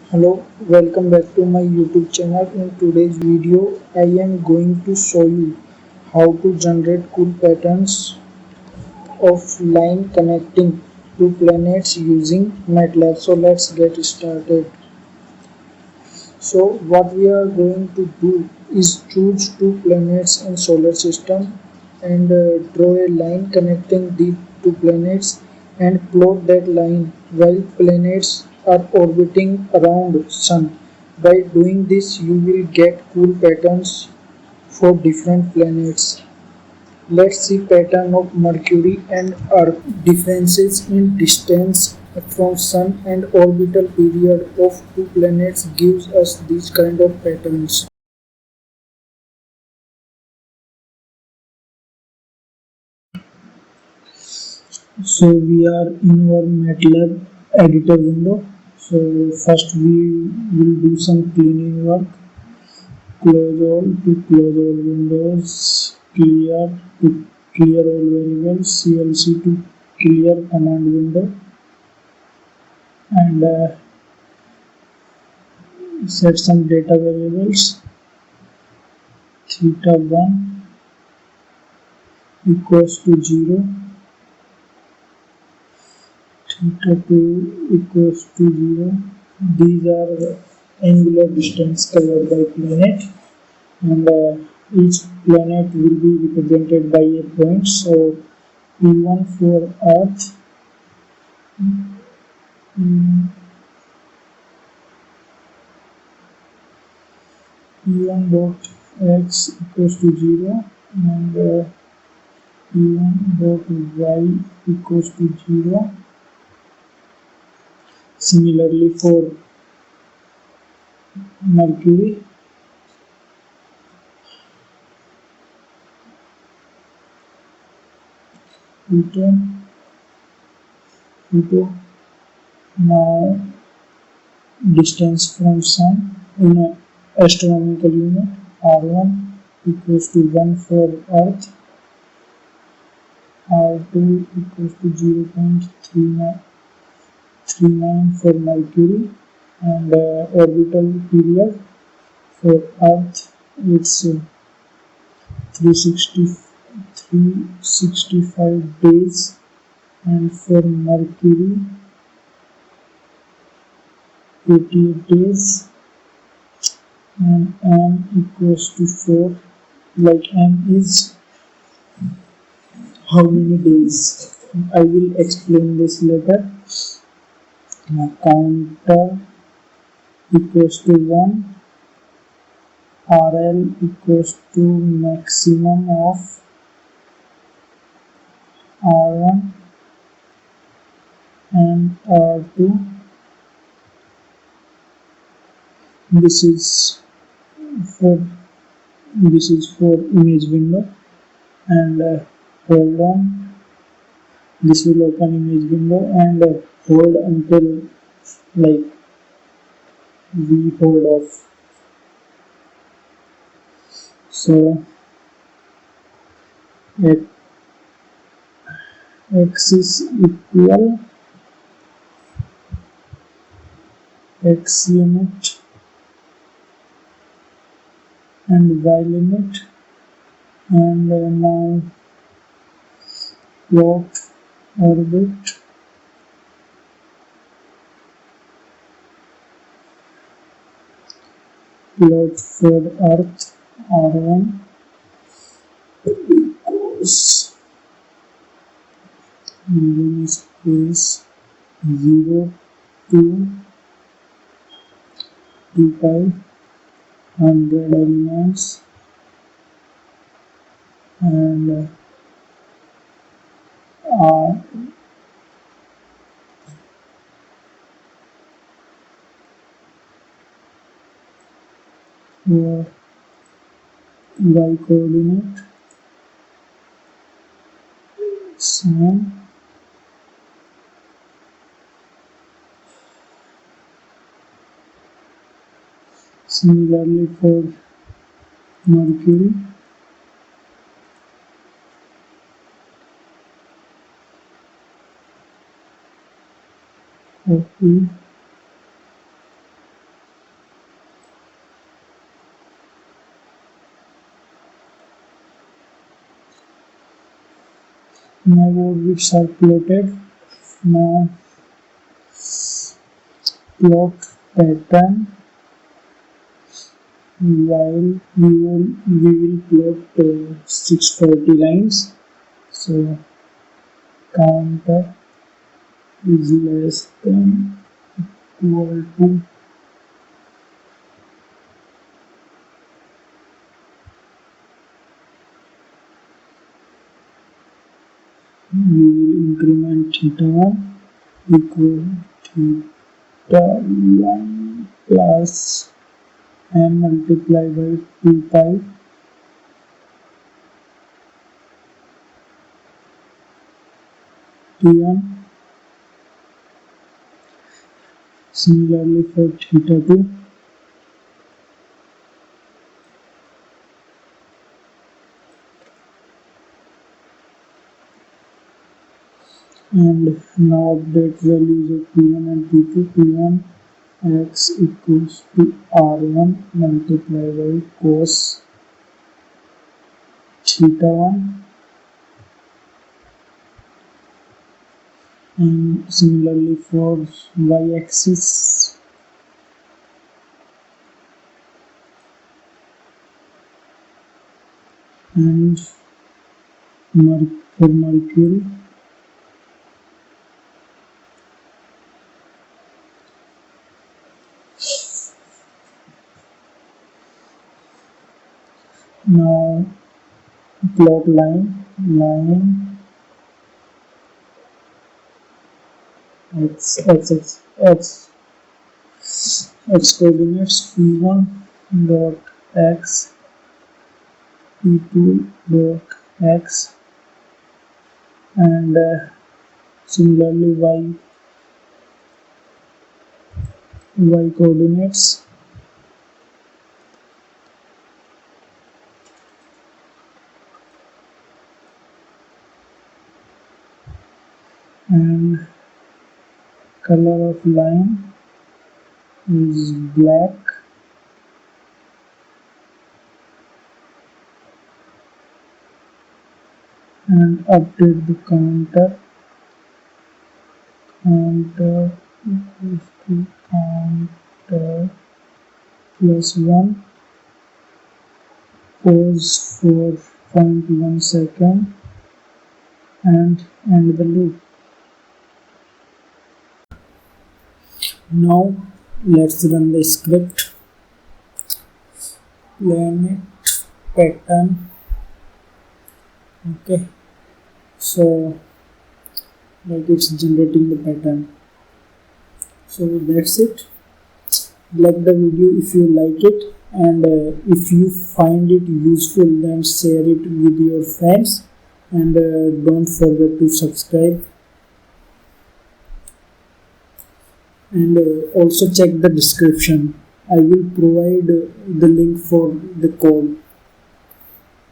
Hello, welcome back to my YouTube channel. In today's video, I am going to show you how to generate cool patterns of line connecting two planets using MATLAB. So let's get started. So what we are going to do is choose two planets in solar system and draw a line connecting the two planets and plot that line while planets are orbiting around sun. By doing this you will get cool patterns for different planets. Let's see pattern of Mercury and Earth. Differences in distance from Sun and orbital period of two planets gives us these kind of patterns. So we are in our MATLAB editor window. So first we will do some cleaning work. Close all windows. Clear all variables. CLC to clear command window and set some data variables. Theta 1 equals to 0, theta 2 equals to 0. These are the angular distance covered by planet, and each planet will be represented by a point. So P1 for Earth, P1 dot x equals to 0, and P1 dot y equals to 0. Similarly for Mercury, Pluto, now distance from Sun in astronomical unit R1 equals to 1 for Earth, R2 equals to 0.39 for Mercury, and orbital period for Earth it's 360, 365 days, and for Mercury 88 days, and m equals to 4, like m is how many days. I will explain this later. Now counter equals to 1, RL equals to maximum of R1 and R2. This is for image window, and hold on. This will open image window and hold until like we hold off. So at x is equal x limit and y limit, and now plot orbit. Plot for Earth R1 equals in space 0 to 2 pi 100 elements, and R for y coordinate 7. Similarly for Mercury, copy Now orbits are plotted. Now plot pattern while we will plot 640 lines. So counter is less than equal to we will increment theta1 equal theta1 plus m multiplied by 2 pi t1. Similarly for theta2, and now update values of t1 and t2. t1 x equals to r1 multiplied by cos theta1, and similarly for y-axis and for mercury now plot line x coordinates p1 dot x p2 dot x and similarly y coordinates and color of line is black and update the counter equals to counter plus 1 pause for 0.1 second and end the loop. Now let's run the script. Planet pattern. Okay, so like it's generating the pattern. So that's it. Like the video if you like it, and if you find it useful, then share it with your friends, and don't forget to subscribe, and also check the description. I will provide the link for the code.